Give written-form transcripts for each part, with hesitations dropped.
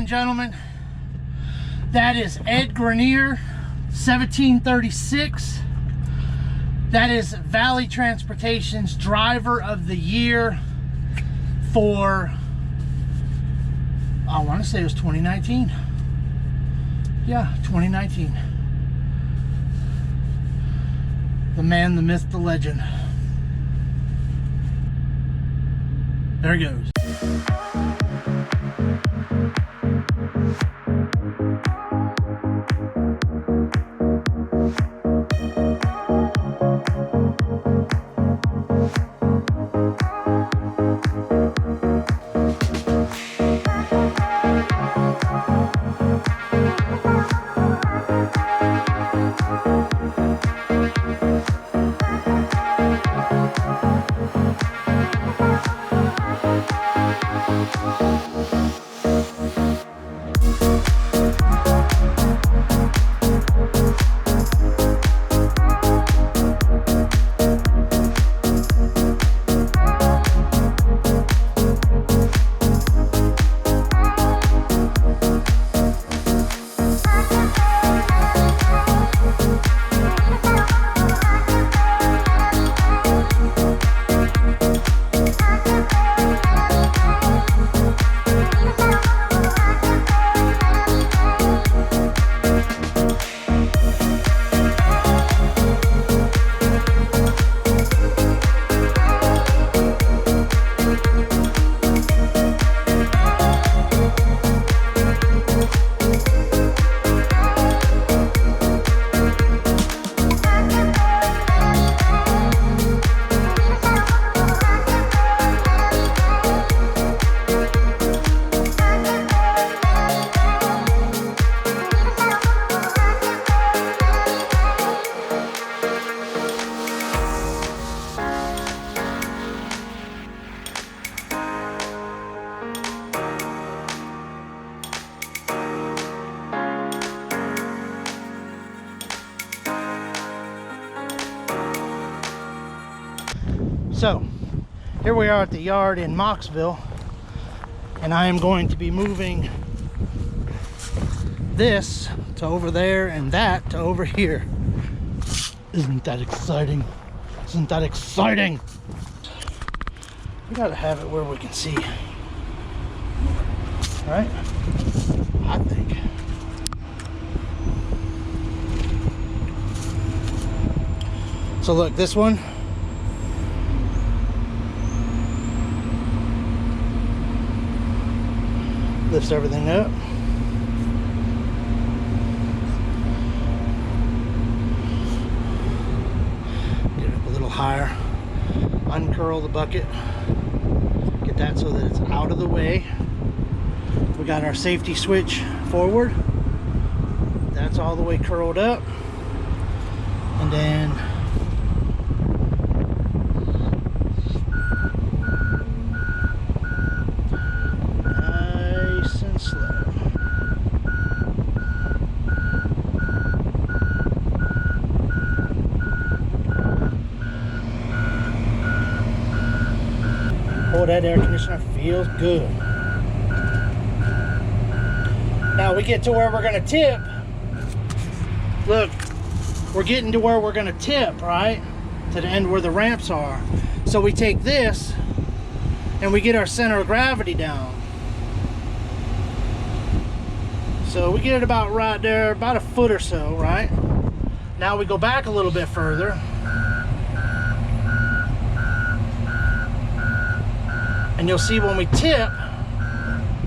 and gentlemen, that is Ed Grenier, 1736. That is Valley Transportation's Driver of the Year for, I want to say it was 2019. Yeah, 2019. The man, the myth, the legend. There he goes. So, here we are at the yard in Moxville, and I am going to be moving this to over there and that to over here. Isn't that exciting? Isn't that exciting? We gotta have it where we can see, right? I think. So look, this one, lifts everything up. Get it up a little higher. Uncurl the bucket. Get that so that it's out of the way. We got our safety switch forward. That's all the way curled up. And then oh, that air conditioner feels good. Now we get to where we're gonna tip. Look, we're getting to where we're gonna tip, right? To the end where the ramps are. So we take this and we get our center of gravity down. So we get it about right there, about a foot or so, right? Now we go back a little bit further. And you'll see when we tip,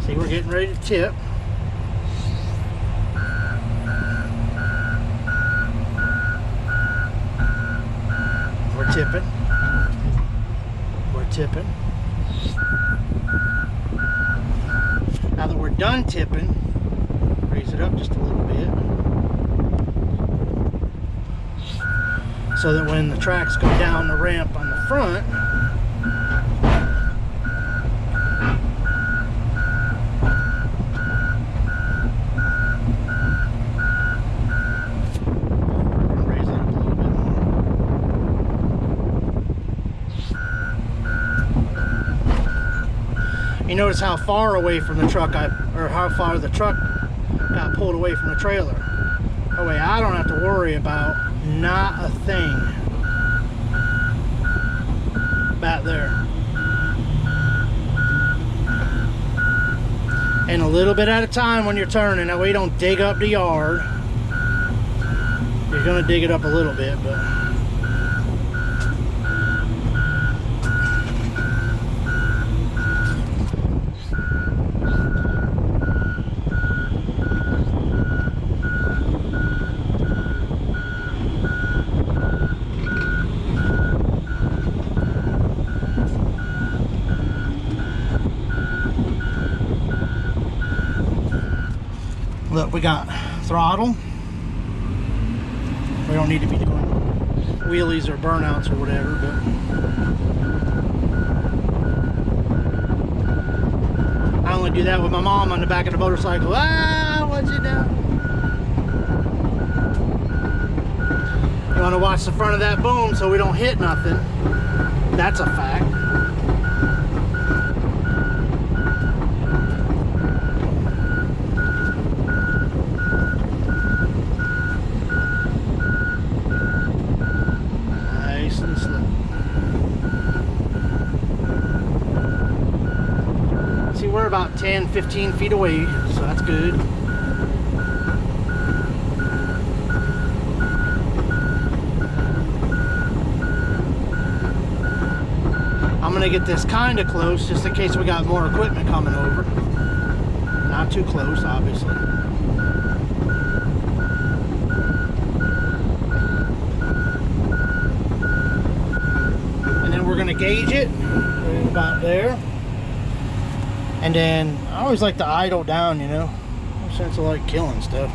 see, we're getting ready to tip. We're tipping. We're tipping. Now that we're done tipping, raise it up just a little bit. So that when the tracks go down the ramp on the front, You notice how far away from the truck or how far the truck got pulled away from the trailer. That way I don't have to worry about not a thing back there. And a little bit at a time when you're turning, that way you don't dig up the yard. You're gonna dig it up a little bit, but look, we got throttle. We don't need to be doing wheelies or burnouts or whatever, but I only do that with my mom on the back of the motorcycle. Ah, what's it doing? You want to watch the front of that boom so we don't hit nothing. That's a fact. We're about 10-15 feet away, so that's good. I'm gonna get this kind of close just in case we got more equipment coming over. Not too close, obviously. And then we're gonna gauge it right about there. And then I always like to idle down, you know, no sense of like killing stuff.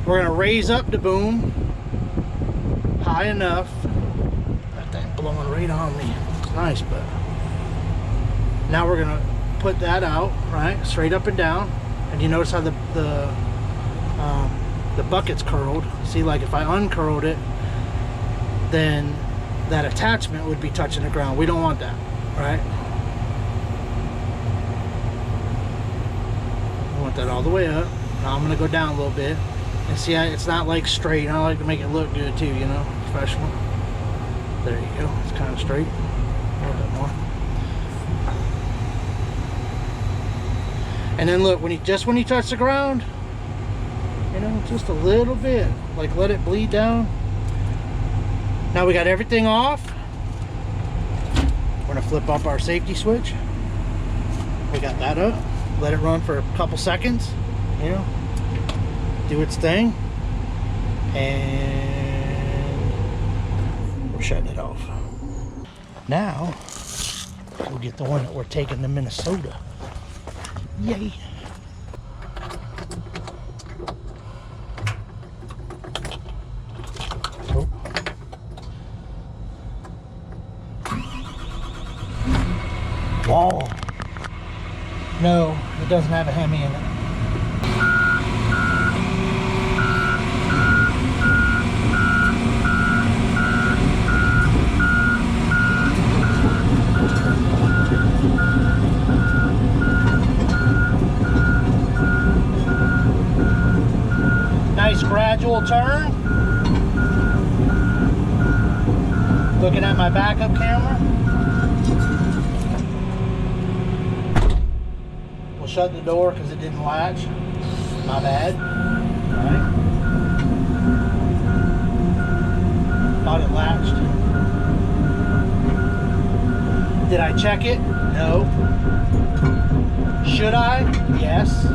We're gonna raise up the boom high enough. That thing blowing right on me. It's nice, but now we're gonna put that out, right, straight up and down. And you notice how the bucket's curled. See, like if I uncurled it, then that attachment would be touching the ground. We don't want that, right? That all the way up. Now I'm going to go down a little bit and see, it's not like straight. I like to make it look good too, you know, professional. There you go. It's kind of straight. A little bit more. And then look, when you touch the ground, you know, just a little bit, like let it bleed down. Now we got everything off. We're going to flip up our safety switch. We got that up. Let it run for a couple seconds, you know, do its thing, and we're shutting it off. Now we'll get the one that we're taking to Minnesota. Yay. Oh. Wall. No, it doesn't have a Hemi in it. Nice gradual turn. Looking at my backup camera. Shut the door because it didn't latch. My bad. Alright. Thought it latched. Did I check it? No. Should I? Yes.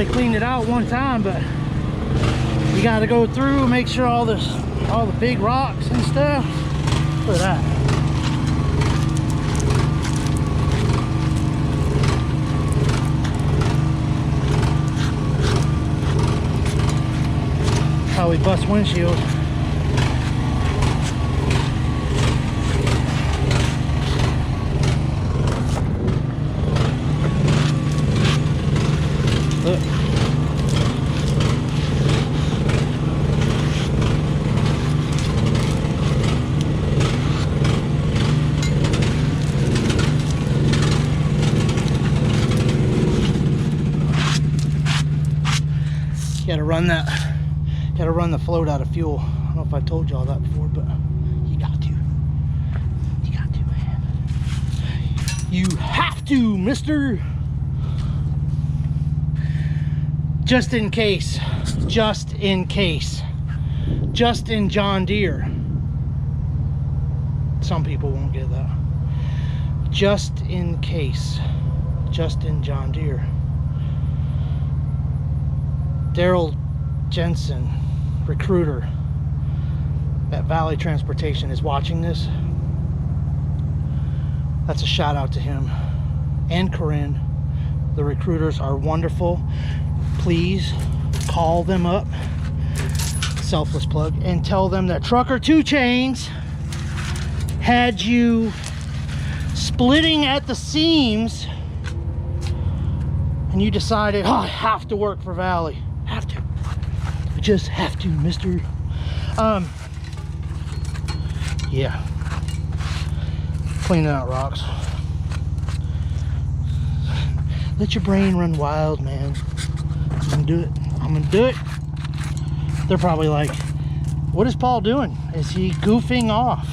they cleaned it out one time, but you got to go through, make sure all the big rocks and stuff. Look at that. How we bust windshield. Look. Gotta run the float out of fuel. I don't know if I told y'all that before, but you got to. You got to, man. You have to, mister. Just in case. Just in case. Just in John Deere. Some people won't get that. Just in case. Just in John Deere. Daryl Jensen, recruiter at Valley Transportation, is watching this. That's a shout out to him and Corinne. The recruiters are wonderful. Please call them up, selfless plug, and tell them that Trucker 2 Chains had you splitting at the seams and you decided, oh, I have to work for Valley. Have to. I just have to, mister. Yeah. Cleaning out rocks. Let your brain run wild, man. I'm gonna do it. I'm gonna do it. They're probably like, what is Paul doing? Is he goofing off?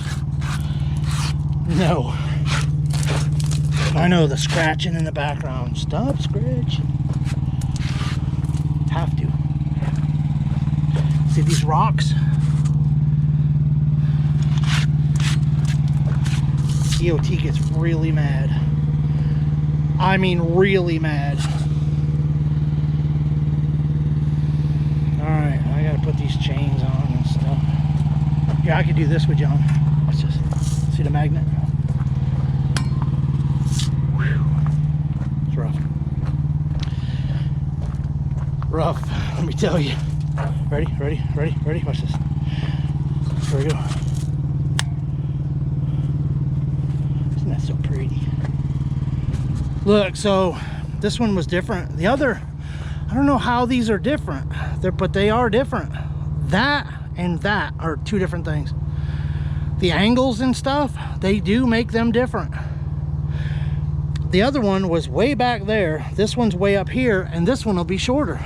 No. I know the scratching in the background. Stop scratching. Have to. See these rocks? DOT gets really mad. I mean really mad. Alright, I gotta put these chains on and stuff. Yeah, I could do this with John. Let's just see the magnet. Whew. It's rough. Rough, let me tell you. Ready? Watch this. Here we go. Isn't that so pretty? Look, so this one was different. The other, I don't know how these are different, but they are different. That and that are two different things. The angles and stuff, they do make them different. The other one was way back there. This one's way up here, and this one will be shorter.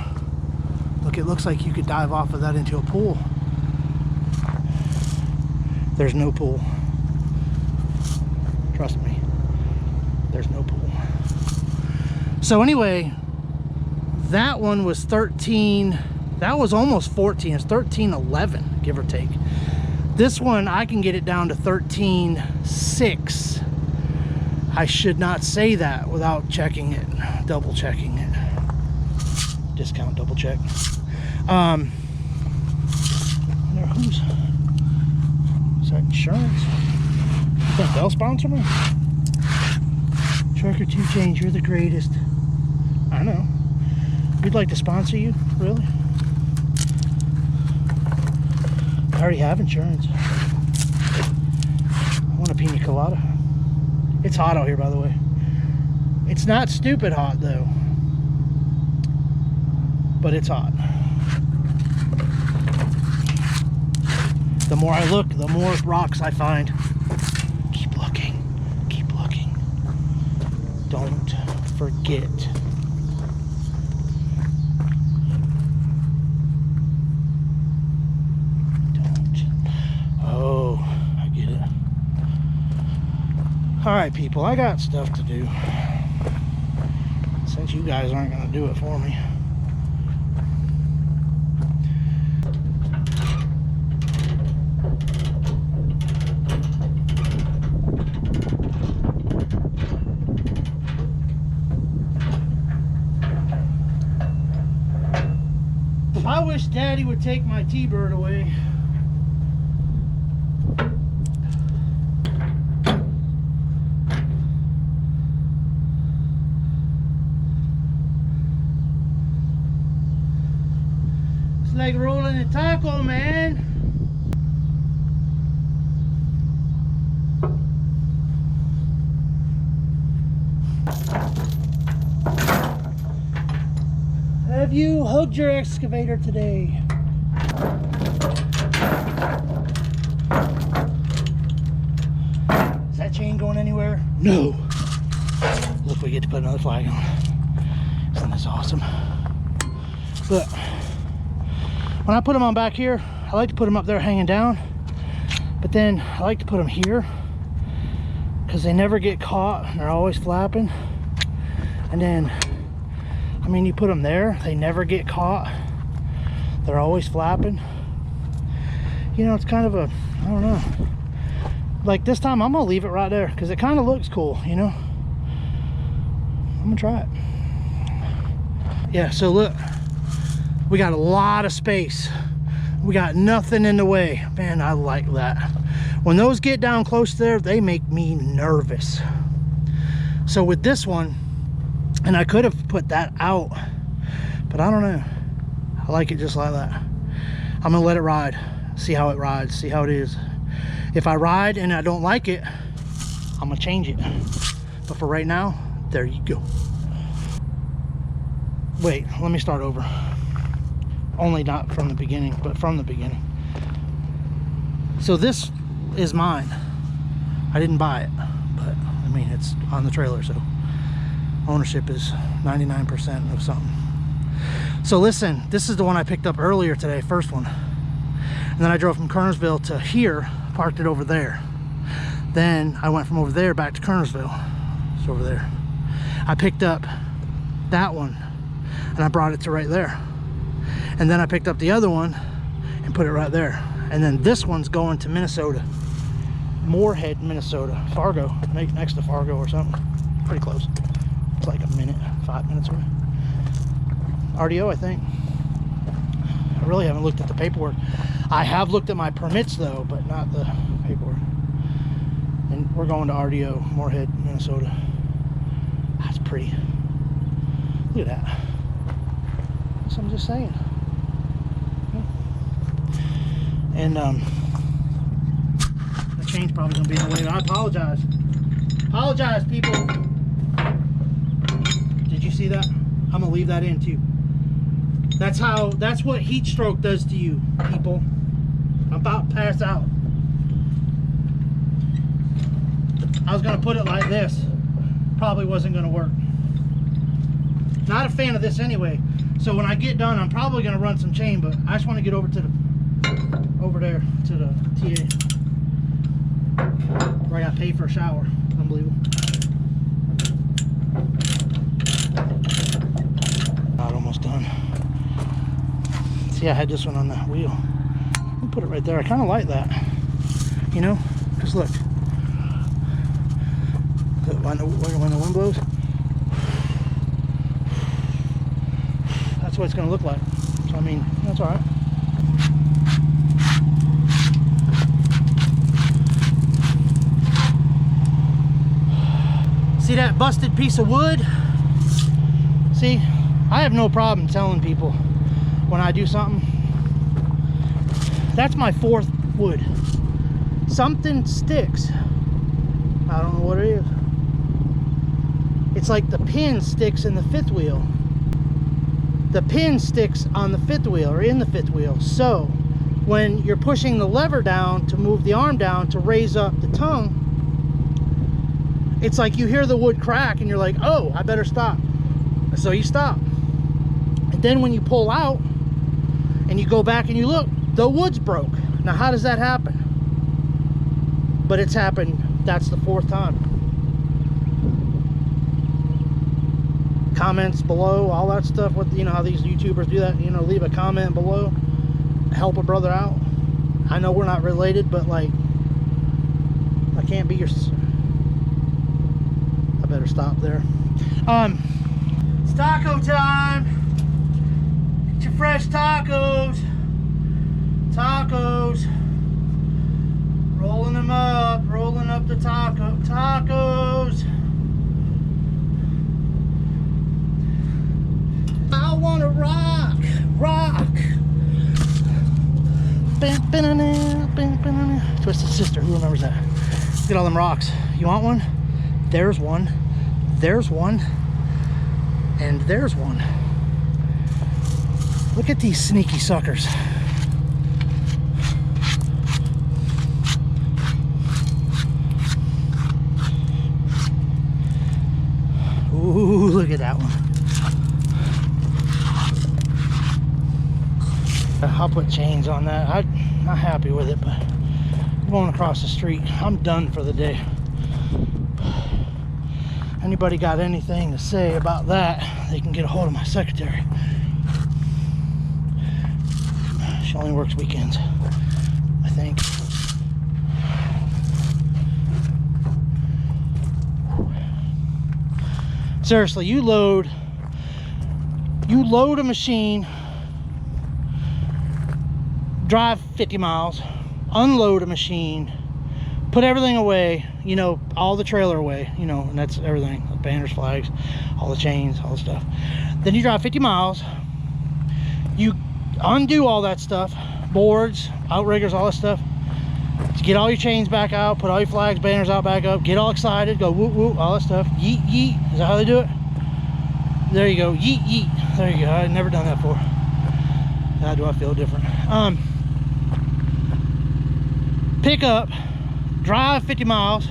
Look, it looks like you could dive off of that into a pool. There's no pool. Trust me. There's no pool. So anyway, that one was 13. That was almost 14. It's 13.11, give or take. This one, I can get it down to 13.6. I should not say that without checking it, double checking it. Discount double check. Who's is that? Insurance? You think they'll sponsor me? Trucker 2 Chains, you're the greatest. I know. We'd like to sponsor you, really? I already have insurance. I want a pina colada. It's hot out here, by the way. It's not stupid hot, though. But it's hot. The more I look, the more rocks I find. Keep looking. Keep looking. Don't forget. Oh, I get it. Alright, people, I got stuff to do. Since you guys aren't going to do it for me. Daddy would take my T-bird away. It's like rolling a taco, man. Have you hugged your excavator today? Is that chain going anywhere? No. Look, we get to put another flag on. Isn't this awesome? Look, when I put them on back here, I like to put them up there hanging down, but then I like to put them here because they never get caught and they're always flapping. And then, I mean, you put them there, they never get caught. They're always flapping. You know, it's kind of a, I don't know. Like this time, I'm gonna leave it right there because it kind of looks cool, you know? I'm gonna try it. Yeah, so look, we got a lot of space. We got nothing in the way. Man, I like that. When those get down close there, they make me nervous. So with this one, and I could have put that out, but I don't know. I like it just like that. I'm gonna let it ride, see how it rides, see how it is. If I ride and I don't like it, I'm gonna change it. But for right now, there you go. Wait, let me start over. Only not from the beginning, but from the beginning. So this is mine. I didn't buy it, but I mean, it's on the trailer, so ownership is 99% of something. So listen, this is the one I picked up earlier today, first one. And then I drove from Kernersville to here, parked it over there. Then I went from over there back to Kernersville. It's over there. I picked up that one and I brought it to right there. And then I picked up the other one and put it right there. And then this one's going to Minnesota. Moorhead, Minnesota. Fargo, next to Fargo or something. Pretty close. It's like a minute, 5 minutes away. RDO, I think. I really haven't looked at the paperwork. I have looked at my permits though, but not the paperwork. And we're going to RDO, Moorhead, Minnesota. That's pretty. Look at that. So I'm just saying. And the chain's probably gonna be in the way. I apologize. Apologize, people. Did you see that? I'm gonna leave that in too. That's what heat stroke does to you, people. I'm about to pass out. I was gonna put it like this. Probably wasn't gonna work. Not a fan of this anyway. So when I get done, I'm probably gonna run some chain, but I just want to get over to the there to the TA where I got paid for a shower. Unbelievable. Not almost done. See, I had this one on the wheel. I'll put it right there. I kind of like that, you know, because look, when the wind blows, that's what it's going to look like. So I mean, that's all right. See that busted piece of wood? See, I have no problem telling people when I do something. That's my fourth wood. Something sticks. I don't know what it is. It's like the pin sticks in the fifth wheel. The pin sticks on the fifth wheel or in the fifth wheel. So when you're pushing the lever down to move the arm down to raise up the tongue, it's like you hear the wood crack and you're like, oh, I better stop. So you stop. And then when you pull out and you go back and you look, the wood's broke. Now how does that happen? But it's happened, that's the fourth time. Comments below, all that stuff, with, you know how these YouTubers do that, you know, leave a comment below, help a brother out. I know we're not related, but like, I can't be your, I better stop there. It's taco time. Get your fresh tacos. Tacos. Rolling them up, rolling up the tacos. I want to rock. Twisted Sister, who remembers that? Look at all them rocks. You want one? There's one. There's one. And there's one. Look at these sneaky suckers. Ooh, look at that one. I'll put chains on that. I'm not happy with it, but I'm going across the street. I'm done for the day. Anybody got anything to say about that, they can get a hold of my secretary. She only works weekends, I think. Seriously, you load a machine, drive 50 miles, unload a machine, put everything away, you know, all the trailer away, you know, and that's everything, the banners, flags, all the chains, all the stuff. Then you drive 50 miles, you undo all that stuff, boards, outriggers, all that stuff, get all your chains back out, put all your flags, banners out back up, get all excited, go whoop whoop, all that stuff, yeet yeet. Is that how they do it? There you go, yeet yeet. There you go. I've never done that before. How do I feel different? Pick up, drive 50 miles,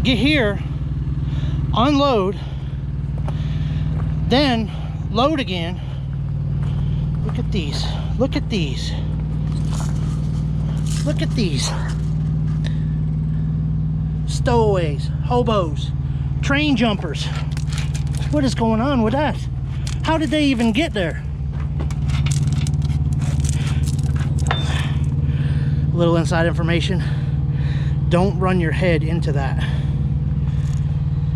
get here, unload, then load again. Look at these. Look at these. Look at these. Stowaways, hobos, train jumpers. What is going on with that? How did they even get there? A little inside information. Don't run your head into that,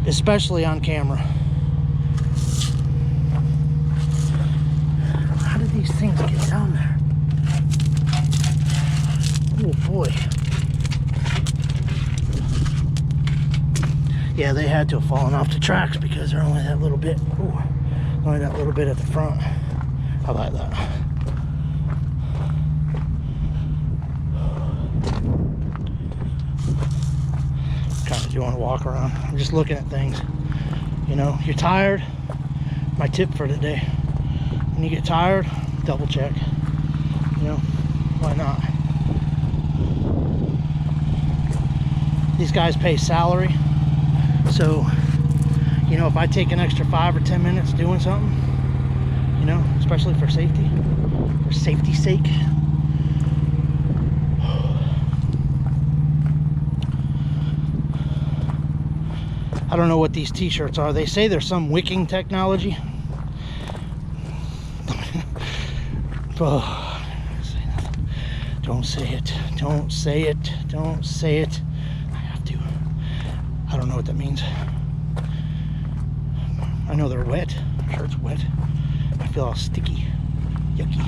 especially on camera. How did these things get down there? Oh boy. Yeah, they had to have fallen off the tracks because they're only that little bit. Ooh, only that little bit at the front. How about that? Kind of doing a walk around. I'm just looking at things. You know, you're tired. My tip for today: when you get tired, double check. You know, why not? These guys pay salary. So, you know, if I take an extra 5 or 10 minutes doing something, you know, especially for safety's sake. I don't know what these t-shirts are. They say there's some wicking technology. Oh, don't say it. Don't say it. Don't say it. I don't know what that means. I know they're wet. Shirt's wet. I feel all sticky. Yucky.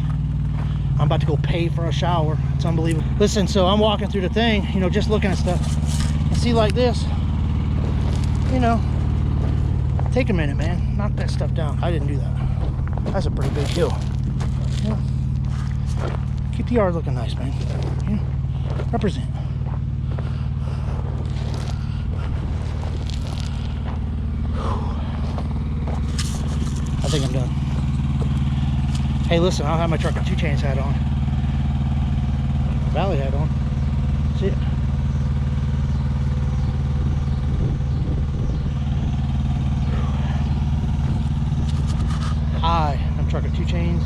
I'm about to go pay for a shower. It's unbelievable. Listen, so I'm walking through the thing, you know, just looking at stuff. I see like this, you know, take a minute, man. Knock that stuff down. I didn't do that. That's a pretty big hill. Yeah. Keep the yard looking nice, man. Yeah. Represent. I think I'm done. Hey, listen, I don't have my truck and 2 chains hat on. Valley hat on. See it? Hi, I'm trucker 2 chains.